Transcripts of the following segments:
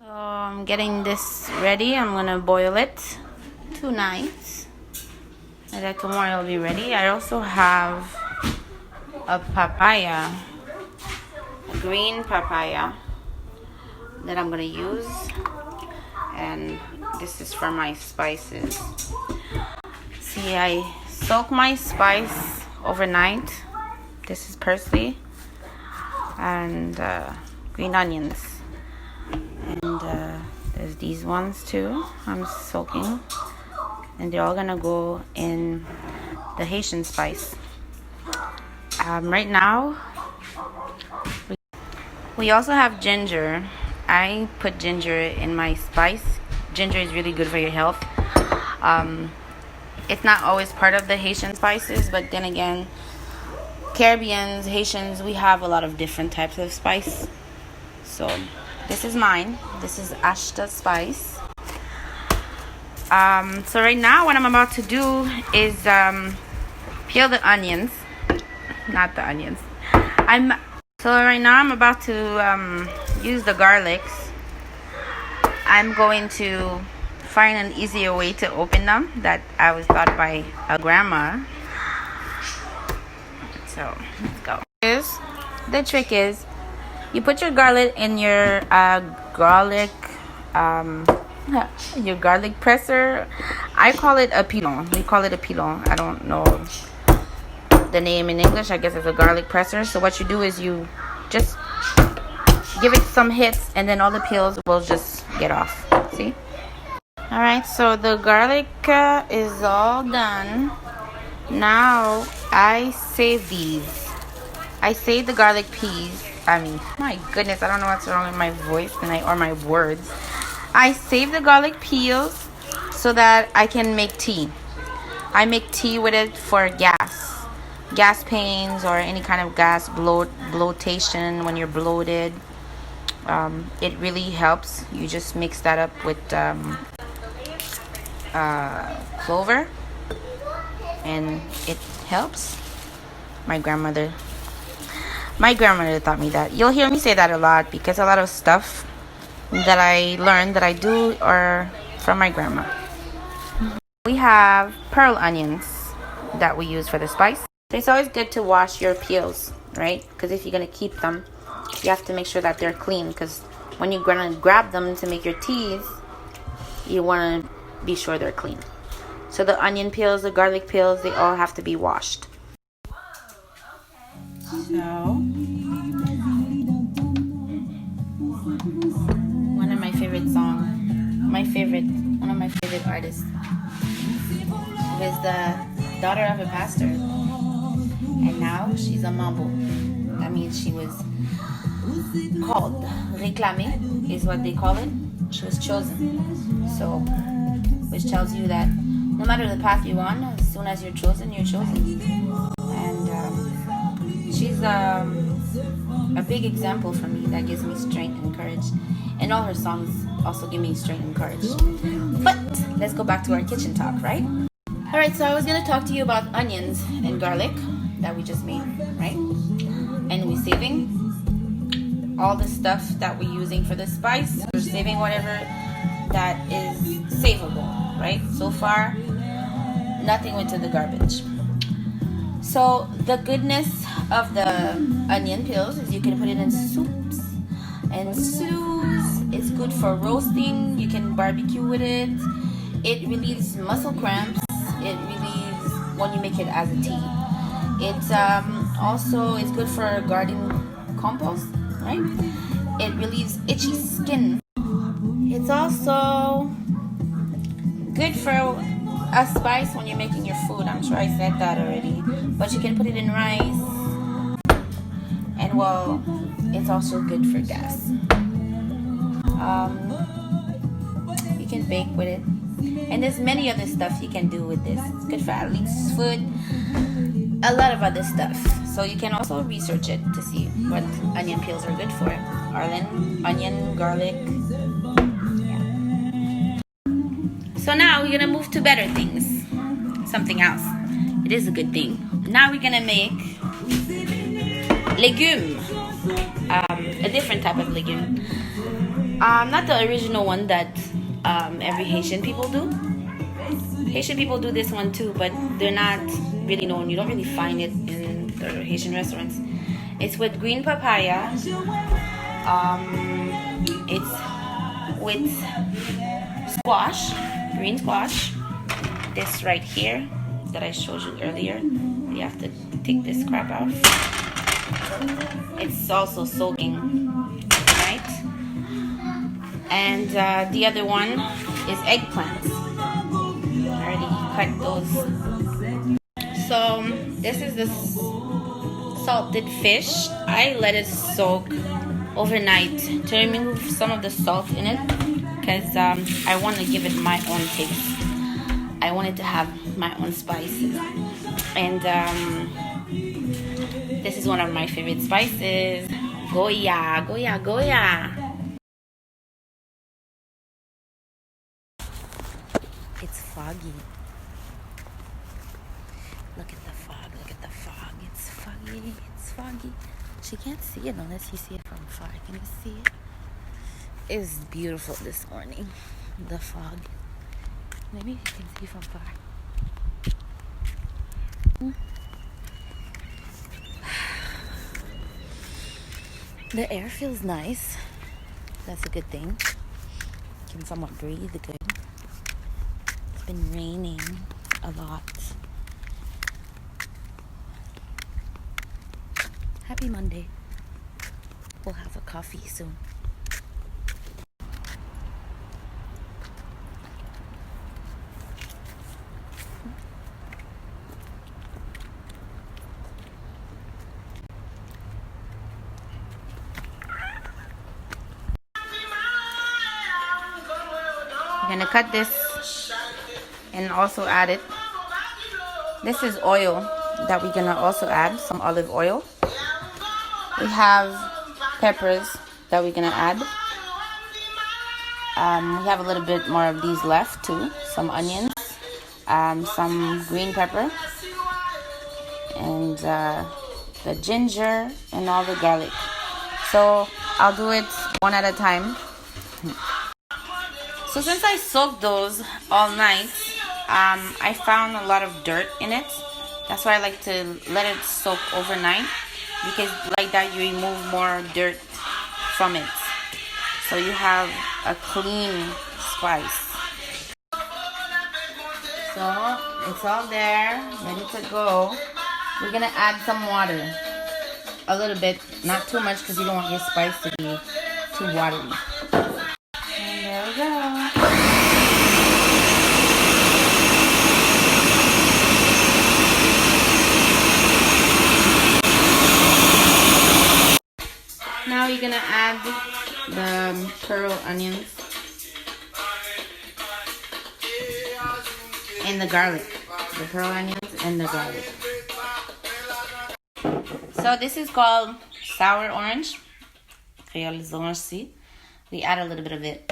So I'm getting this ready. I'm gonna boil it 2 nights, and then tomorrow it'll be ready. I also have a papaya, a green papaya that I'm gonna use, and this is for my spices. See, I soak my spice overnight. This is parsley and green onions, and there's these ones too I'm soaking, and they're all gonna go in the Haitian spice. Right now we also have ginger. I put ginger in my spice. Ginger is really good for your health. It's not always part of the Haitian spices, but then again, Caribbeans, Haitians, we have a lot of different types of spice. So this is mine. This is Ashtas spice. So right now what I'm about to do is peel the onions. Not the onions. So right now I'm about to use the garlics. I'm going to find an easier way to open them that I was taught by a grandma. So let's go. The trick is you put your garlic in your garlic presser. I call it a pilon. We call it a pilon. I don't know the name in English. I guess it's a garlic presser. So what you do is you just give it some hits, and then all the peels will just get off. See? All right. So the garlic is all done. Now I save these. I save the garlic peas. I mean, my goodness, I don't know what's wrong with my voice tonight or my words. I save the garlic peels so that I can make tea. I make tea with it for gas pains, or any kind of gas bloatation when you're bloated. It really helps. You just mix that up with clover, and it helps. My grandmother taught me that. You'll hear me say that a lot because a lot of stuff that I learned that I do are from my grandma. We have pearl onions that we use for the spice. So it's always good to wash your peels, right? Because if you're going to keep them, you have to make sure that they're clean, because when you're going to grab them to make your teas, you want to be sure they're clean. So the onion peels, the garlic peels, they all have to be washed. So one of my favorite artists was the daughter of a pastor, and now she's a mambo. That means she was called, réclamée is what they call it. She was chosen. So which tells you that no matter the path you're on, as soon as you're chosen, you're chosen. And she's a big example for me that gives me strength and courage. And all her songs also give me strength and courage. But let's go back to our kitchen talk, right? Alright, so I was going to talk to you about onions and garlic that we just made, right? And we're saving all the stuff that we're using for the spice. We're saving whatever that is savable, right? So far, nothing went to the garbage. So the goodness of the onion peels is you can put it in soups and stews. It's good for roasting. You can barbecue with it. It relieves muscle cramps. It relieves when you make it as a tea. It also is good for garden compost, right? It relieves itchy skin. It's also good for a spice when you're making your food. I'm sure I said that already, but you can put it in rice, and well, it's also good for gas. You can bake with it, and there's many other stuff you can do with this. It's good for athlete's food, a lot of other stuff. So you can also research it to see what onion peels are good for. Onion, garlic. Yeah. So now we're gonna move to better things. Something else. It is a good thing. Now we're gonna make legumes. A different type of legume. Not the original one that every Haitian people do. Haitian people do this one too, but they're not really known. You don't really find it in the Haitian restaurants. It's with green papaya. It's with squash, green squash. This right here that I showed you earlier. You have to take this crap out. It's also soaking, right? And the other one is eggplants. I already cut those. So this is the salted fish. I let it soak overnight to remove some of the salt in it because I want to give it my own taste. I want it to have my own spices. And this is one of my favorite spices. Goya, Goya, Goya. It's foggy. Look at the fog, look at the fog. It's foggy, it's foggy. She can't see it unless you see it from far. Can you see it? It's beautiful this morning, the fog. Maybe you can see from far. The air feels nice. That's a good thing. You can somewhat breathe good. It's been raining a lot. Happy Monday. We'll have a coffee soon. I'm gonna cut this and also add it. This is oil that we're gonna also add, some olive oil. We have peppers that we're gonna add. We have a little bit more of these left too. Some onions, some green pepper, and the ginger and all the garlic. So I'll do it one at a time. So since I soaked those all night, I found a lot of dirt in it. That's why I like to let it soak overnight, because like that you remove more dirt from it. So you have a clean spice. So it's all there, ready to go. We're gonna add some water. A little bit, not too much, because you don't want your spice to be too watery. And there we go. Now you're gonna add the pearl onions and the garlic. The pearl onions and the garlic. So this is called sour orange. We add a little bit of it.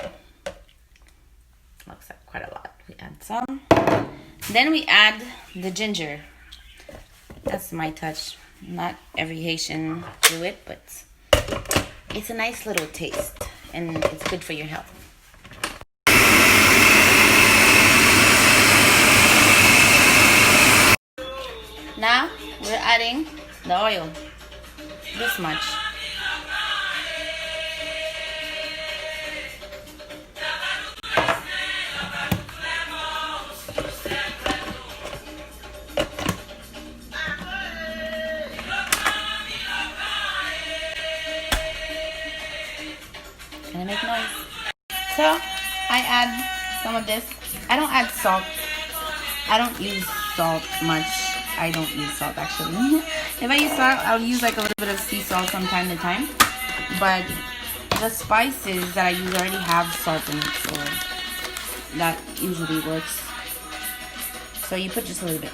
Looks like quite a lot. We add some. Then we add the ginger. That's my touch. Not every Haitian do it, but it's a nice little taste, and it's good for your health. Now we're adding the oil. This much. Gonna make noise. So I add some of this. I don't add salt. I don't use salt much. I don't use salt actually. If I use salt, I'll use like a little bit of sea salt from time to time. But the spices that I use already have salt in it, so that usually works. So you put just a little bit.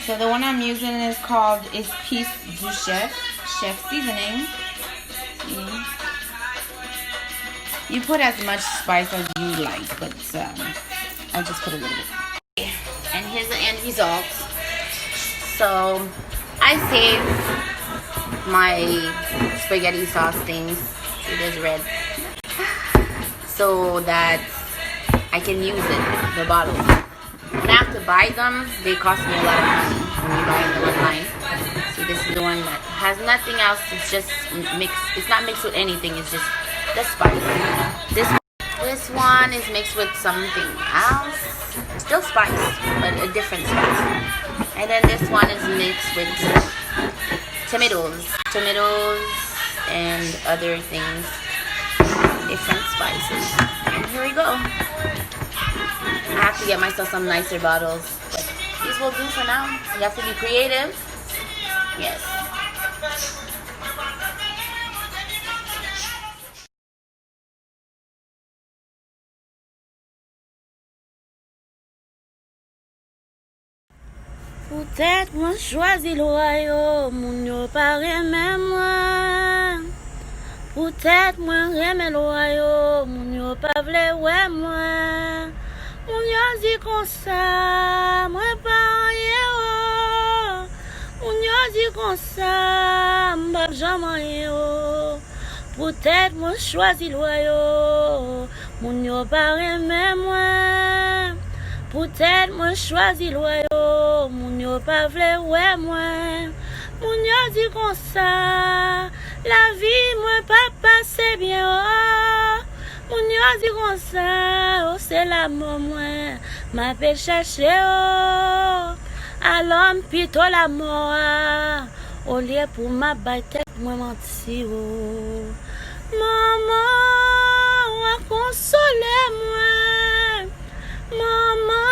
So the one I'm using is called Piece du Chef, Chef Seasoning. You put as much spice as you like, but I just put a little bit. And here's the end result. So I saved my spaghetti sauce things. It is red. so that I can use it, the bottles. When I have to buy them, they cost me a lot of money when you buy them online. See, this is the one that has nothing else. It's just mixed. It's not mixed with anything. It's just the spice. This one is mixed with something else. Still spice, but a different spice. And then this one is mixed with tomatoes, and other things, different spices. And here we go. I have to get myself some nicer bottles, but these will do for now. You have to be creative. Yes. Peut-être moi choisi le royaume, moun yo pa reme moi. Peut-être moi reme le royaume, moun yo pa vle wè moi. Moun yo di kon sa, moi pa anye yo. Moun yo di kon sa, m'bap jam anye yo. Peut-être moi choisi le royaume, moun yo pa reme moi. Peut-être moi choisi le royaume, moun yo pa vle wè moi. Moun yo di kon sa, la vie moi pa passe bien oh. Moun yo di kon sa, oh c'est la mort moi, m'a pe chercher oh. À l'homme plutôt la mort, au lieu pour ma bay tête moi menti oh. Maman, a consolé moi. Maman,